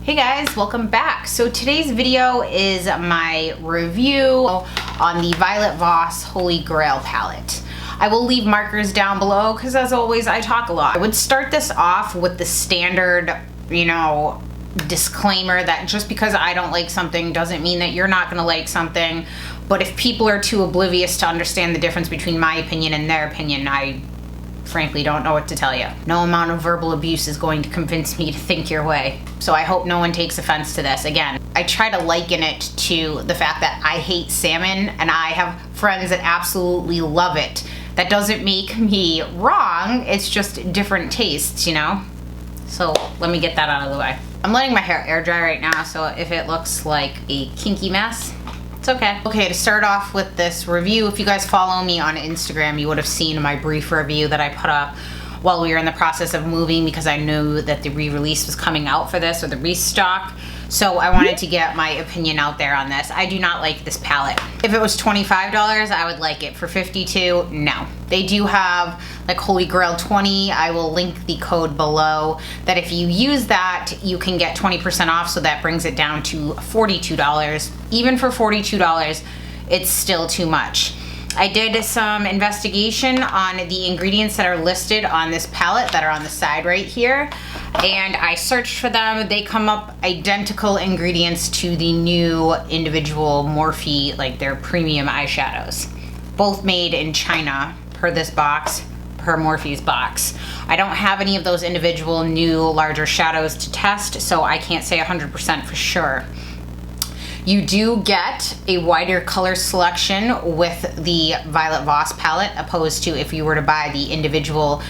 Hey guys, welcome back. So today's video is my review on the Violet Voss Holy Grail palette. I will leave markers down below because as always I talk a lot. I would start this off with the standard, disclaimer that just because I don't like something doesn't mean that you're not gonna like something. But if people are too oblivious to understand the difference between my opinion and their opinion, I frankly don't know what to tell you. No amount of verbal abuse is going to convince me to think your way. So I hope no one takes offense to this. Again, I try to liken it to the fact that I hate salmon and I have friends that absolutely love it. That doesn't make me wrong, it's just different tastes, So let me get that out of the way. I'm letting my hair air dry right now, so if it looks like a kinky mess, it's okay. Okay, to start off with this review, if you guys follow me on Instagram, you would have seen my brief review that I put up while we were in the process of moving because I knew that the re-release was coming out for this, or the restock. So I wanted to get my opinion out there on this. I do not like this palette. If it was $25, I would like it. For $52, no. They do have like Holy Grail 20. I will link the code below that if you use that, you can get 20% off. So that brings it down to $42. Even for $42, it's still too much. I did some investigation on the ingredients that are listed on this palette that are on the side right here, and I searched for them. They come up identical ingredients to the new individual Morphe, like their premium eyeshadows. Both made in China per this box, per Morphe's box. I don't have any of those individual new larger shadows to test, so I can't say 100% for sure. You do get a wider color selection with the Violet Voss palette opposed to if you were to buy the individual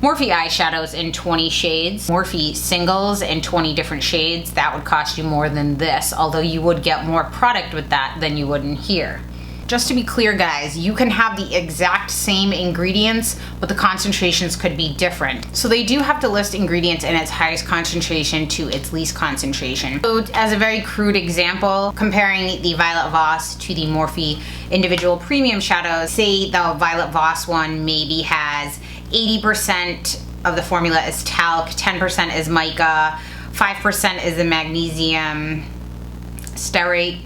Morphe eyeshadows in 20 shades. Morphe singles in 20 different shades, that would cost you more than this, although you would get more product with that than you would in here. Just to be clear guys, you can have the exact same ingredients, but the concentrations could be different. So they do have to list ingredients in its highest concentration to its least concentration. So as a very crude example, comparing the Violet Voss to the Morphe individual premium shadows, say the Violet Voss one maybe has 80% of the formula is talc, 10% is mica, 5% is the magnesium stearate,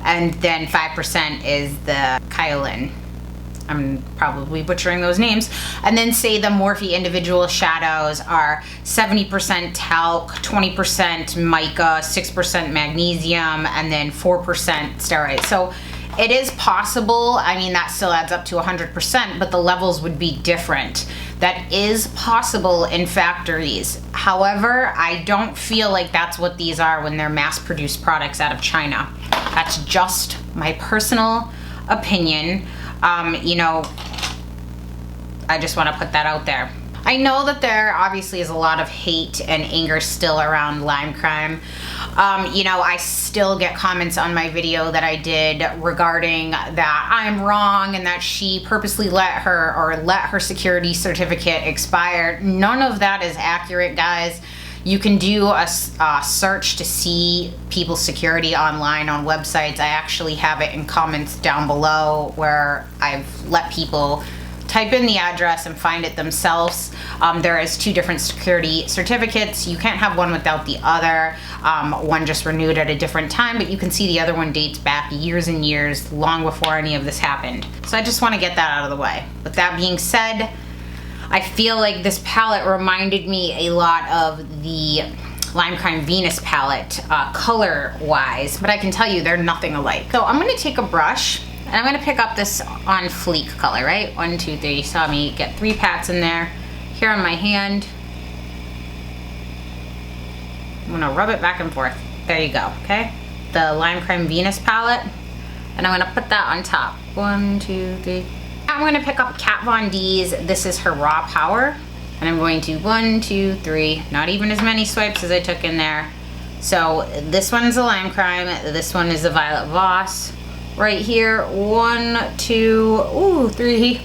and then 5% is the kaolin. I'm probably butchering those names. And then say the Morphe individual shadows are 70% talc, 20% mica, 6% magnesium, and then 4% stearate. So it is possible, I mean that still adds up to 100%, but the levels would be different. That is possible in factories. However, I don't feel like that's what these are when they're mass-produced products out of China. That's just my personal opinion. I just want to put that out there. I know that there obviously is a lot of hate and anger still around lime crime. I still get comments on my video that I did regarding that I'm wrong and that she purposely let her security certificate expire. None of that is accurate, guys. You can do a search to see people's security online on websites. I actually have it in comments down below where I've let people type in the address and find it themselves. There is 2 different security certificates. You can't have one without the other. One just renewed at a different time, but you can see the other one dates back years and years, long before any of this happened. So I just want to get that out of the way. With that being said, I feel like this palette reminded me a lot of the Lime Crime Venus palette, color-wise, but I can tell you they're nothing alike. So I'm going to take a brush, and I'm going to pick up this On Fleek color, right? 1, 2, 3. You saw me get 3 pats in there. Here on my hand. I'm going to rub it back and forth. There you go, okay? The Lime Crime Venus palette. And I'm going to put that on top. 1, 2, 3. I'm going to pick up Kat Von D's. This is her Raw Power. And I'm going to 1, 2, 3. Not even as many swipes as I took in there. So this one is a Lime Crime. This one is a Violet Voss. Right here, 1, 2, 3,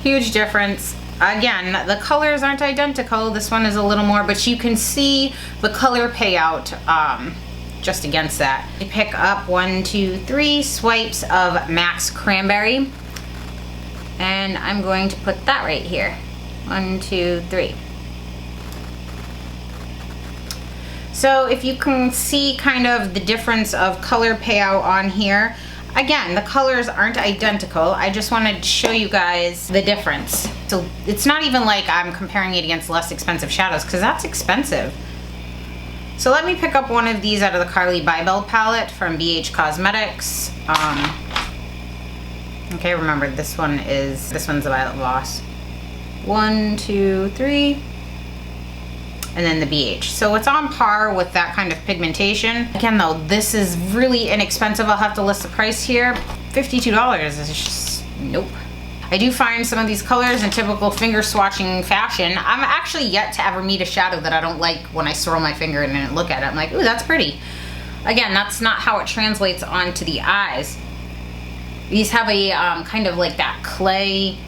huge difference. Again, the colors aren't identical. This one is a little more, but you can see the color payout just against that. You pick up 1, 2, 3 swipes of Max Cranberry, and I'm going to put that right here. 1, 2, 3. So if you can see kind of the difference of color payout on here, again, the colors aren't identical. I just wanted to show you guys the difference. So it's not even like I'm comparing it against less expensive shadows, because that's expensive. So let me pick up one of these out of the Carly Bybel palette from BH Cosmetics. Okay, remember this one's the Violet Voss. 1, 2, 3. And then the BH. So it's on par with that kind of pigmentation. Again though, this is really inexpensive. I'll have to list the price here. $52 is just, nope. I do find some of these colors in typical finger swatching fashion. I'm actually yet to ever meet a shadow that I don't like when I swirl my finger in and look at it. I'm like, ooh, that's pretty. Again, that's not how it translates onto the eyes. These have a kind of like that clay,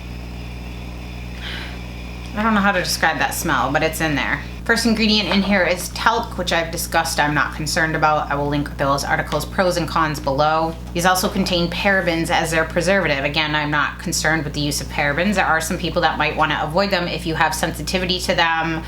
I don't know how to describe that smell, but it's in there. First ingredient in here is talc, which I've discussed I'm not concerned about. I will link those articles' pros and cons below. These also contain parabens as their preservative. Again, I'm not concerned with the use of parabens. There are some people that might want to avoid them if you have sensitivity to them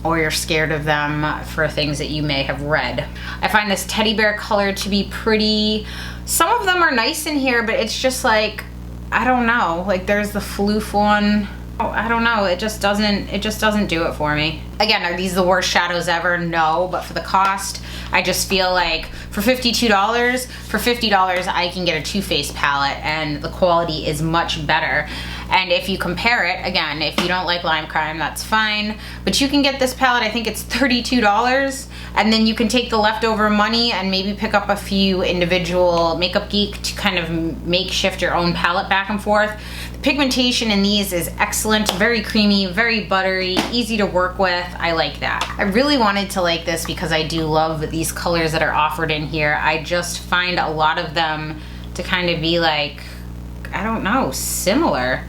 or you're scared of them for things that you may have read. I find this teddy bear color to be pretty. Some of them are nice in here, but it's just like, I don't know. Like there's the floof one. Oh, I don't know, it just doesn't do it for me. Again, are these the worst shadows ever? No, but for the cost, I just feel like for $52, for $50 I can get a Too Faced palette and the quality is much better. And if you compare it, again, if you don't like Lime Crime, that's fine, but you can get this palette, I think it's $32, and then you can take the leftover money and maybe pick up a few individual Makeup Geek to kind of makeshift your own palette back and forth. The pigmentation in these is excellent, very creamy, very buttery, easy to work with. I like that. I really wanted to like this because I do love these colors that are offered in here. I just find a lot of them to kind of be like, I don't know, similar.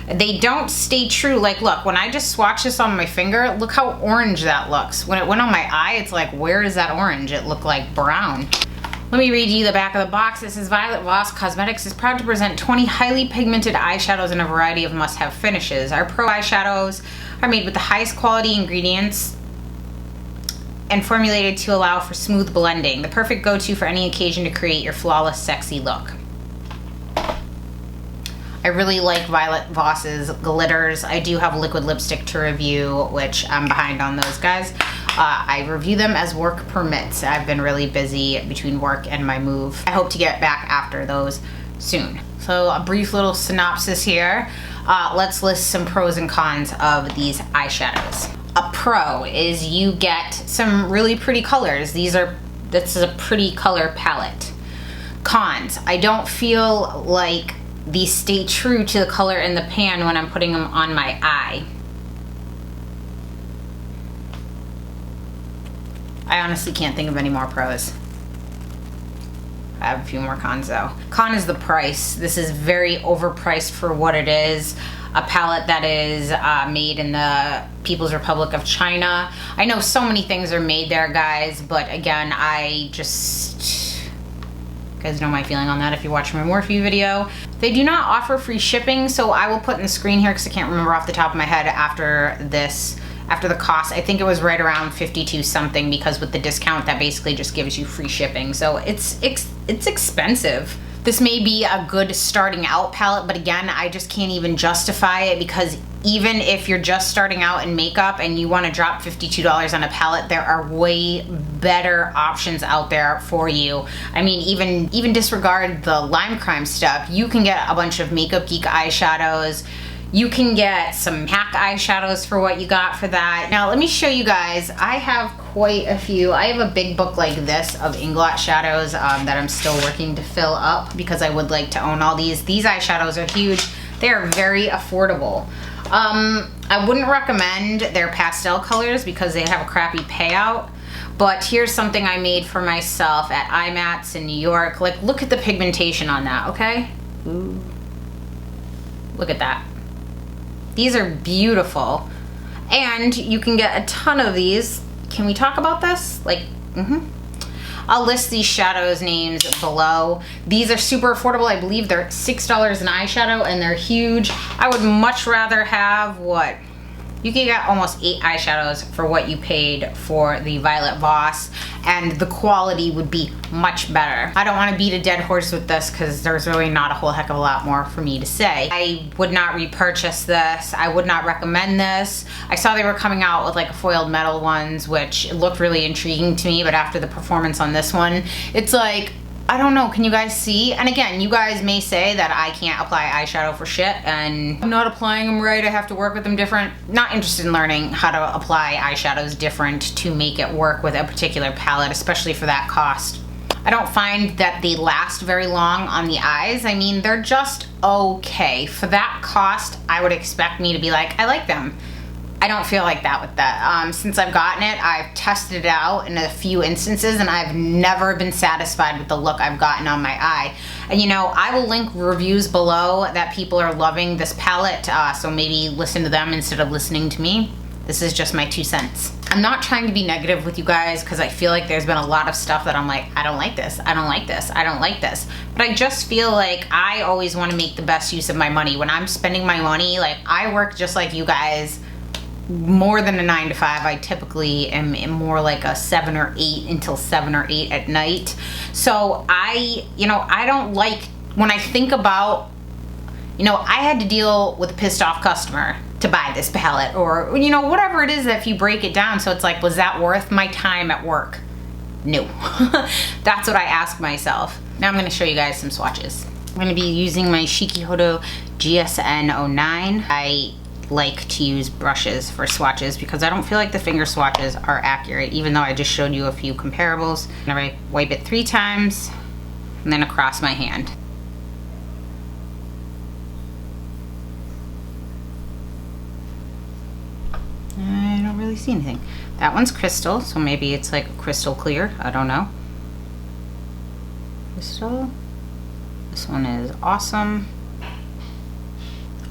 They don't stay true. Like, look, when I just swatch this on my finger, look how orange that looks. When it went on my eye, it's like, where is that orange? It looked like brown. Let me read you the back of the box. This is Violet Voss Cosmetics is proud to present 20 highly pigmented eyeshadows in a variety of must-have finishes. Our pro eyeshadows are made with the highest quality ingredients and formulated to allow for smooth blending. The perfect go-to for any occasion to create your flawless, sexy look. I really like Violet Voss's glitters. I do have liquid lipstick to review, which I'm behind on those guys. I review them as work permits. I've been really busy between work and my move. I hope to get back after those soon. So a brief little synopsis here. Let's list some pros and cons of these eyeshadows. A pro is you get some really pretty colors. This is a pretty color palette. Cons, I don't feel like these stay true to the color in the pan when I'm putting them on my eye. I honestly can't think of any more pros. I have a few more cons though. Con is the price. This is very overpriced for what it is. A palette that is made in the People's Republic of China. I know so many things are made there, guys, but again, you guys know my feeling on that if you watch my Morphe video. They do not offer free shipping, so I will put in the screen here because I can't remember off the top of my head after the cost. I think it was right around 52 something because with the discount that basically just gives you free shipping. So it's expensive. This may be a good starting out palette, but again, I just can't even justify it because even if you're just starting out in makeup and you want to drop $52 on a palette, there are way better options out there for you. I mean, even disregard the Lime Crime stuff. You can get a bunch of Makeup Geek eyeshadows. You can get some MAC eyeshadows for what you got for that. Now, let me show you guys. I have quite a few. I have a big book like this of Inglot Shadows that I'm still working to fill up because I would like to own all these. These eyeshadows are huge. They are very affordable. I wouldn't recommend their pastel colors because they have a crappy payout. But here's something I made for myself at IMATS in New York. Like, look at the pigmentation on that, okay? Ooh. Look at that. These are beautiful. And you can get a ton of these. Can we talk about this? Like, I'll list these shadows names below. These are super affordable. I believe they're $6 an eyeshadow and they're huge. I would much rather have, what, You can get almost 8 eyeshadows for what you paid for the Violet Voss, and the quality would be much better. I don't want to beat a dead horse with this because there's really not a whole heck of a lot more for me to say. I would not repurchase this. I would not recommend this. I saw they were coming out with like a foiled metal ones, which looked really intriguing to me, but after the performance on this one, it's like, I don't know, can you guys see? And again, you guys may say that I can't apply eyeshadow for shit and I'm not applying them right, I have to work with them different. Not interested in learning how to apply eyeshadows different to make it work with a particular palette, especially for that cost. I don't find that they last very long on the eyes. I mean, they're just okay. For that cost, I would expect me to be like, I like them. I don't feel like that with that. Since I've gotten it, I've tested it out in a few instances and I've never been satisfied with the look I've gotten on my eye. And you know, I will link reviews below that people are loving this palette, so maybe listen to them instead of listening to me. This is just my 2 cents. I'm not trying to be negative with you guys because I feel like there's been a lot of stuff that I'm like, I don't like this, I don't like this, I don't like this. But I just feel like I always want to make the best use of my money. When I'm spending my money, like I work just like you guys, more than a 9 to 5. I typically am more like a 7 or 8 until 7 or 8 at night. So I don't like, when I think about, I had to deal with a pissed off customer to buy this palette, or whatever it is, if you break it down. So it's like, was that worth my time at work? No. That's what I ask myself. Now I'm going to show you guys some swatches. I'm going to be using my Shikihodo GSN 09. I like to use brushes for swatches because I don't feel like the finger swatches are accurate, even though I just showed you a few comparables. I'm gonna wipe it 3 times and then across my hand. I don't really see anything. That one's crystal, so maybe it's like crystal clear, I don't know. Crystal. This one is awesome.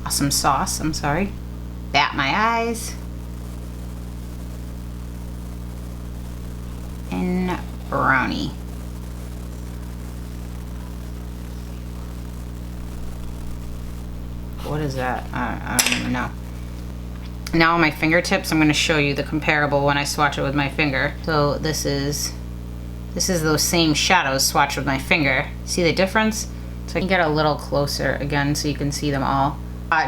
Awesome sauce, I'm sorry. Bat my eyes. And brownie. What is that? I don't even know. Now on my fingertips, I'm going to show you the comparable when I swatch it with my finger. So this is those same shadows swatched with my finger. See the difference? So I can get a little closer again so you can see them all.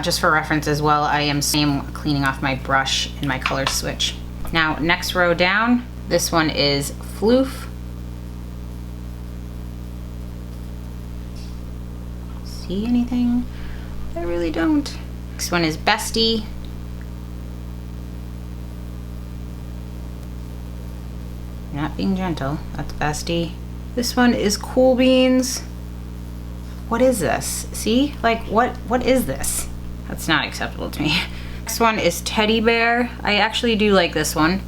Just for reference as well, I am cleaning off my brush in my color switch. Now, next row down, this one is Floof. See anything? I really don't. Next one is Bestie. You're not being gentle, that's Bestie. This one is Cool Beans. What is this? See? Like, what is this? That's not acceptable to me. Next one is Teddy Bear. I actually do like this one.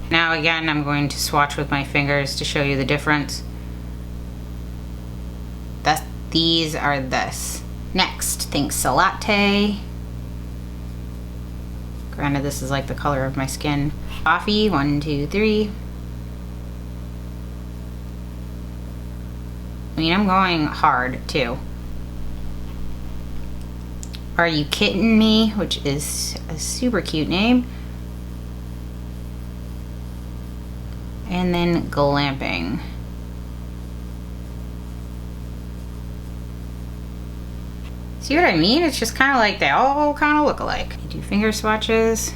Now again, I'm going to swatch with my fingers to show you the difference. These are this. Next, think Salate. Granted, this is like the color of my skin. Coffee, 1, 2, 3. I mean, I'm going hard too. Are You Kidding Me? Which is a super cute name. And then Glamping. See what I mean? It's just kind of like they all kind of look alike. You do finger swatches.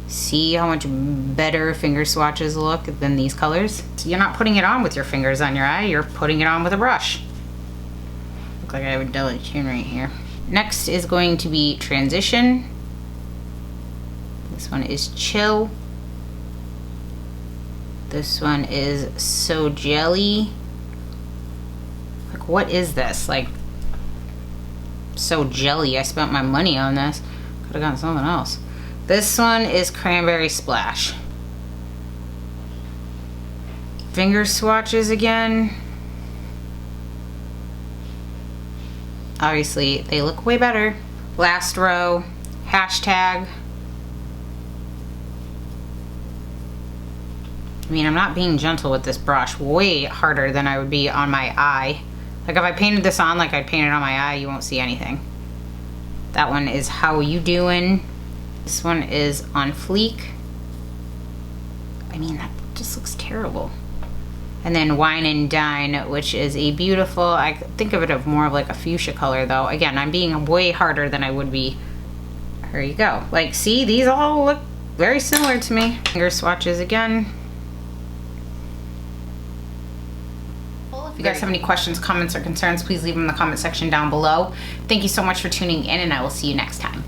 See how much better finger swatches look than these colors? You're not putting it on with your fingers on your eye, you're putting it on with a brush. Look like I have a delicate chin right here. Next is going to be Transition. This one is Chill. This one is So Jelly. Like, what is this? Like, so jelly. I spent my money on this. Could have gotten something else. This one is Cranberry Splash. Finger swatches again. Obviously, they look way better. Last row, hashtag. I mean, I'm not being gentle with this brush. Way harder than I would be on my eye. Like if I painted this on like I'd paint it on my eye, you won't see anything. That one is How You Doing. This one is On Fleek. I mean, that just looks terrible. And then Wine and Dine, which is a beautiful, I think of it of more of like a fuchsia color though. Again, I'm being way harder than I would be. Here you go. Like, see, these all look very similar to me. Finger swatches again. If you guys have any questions, comments, or concerns, please leave them in the comment section down below. Thank you so much for tuning in, and I will see you next time.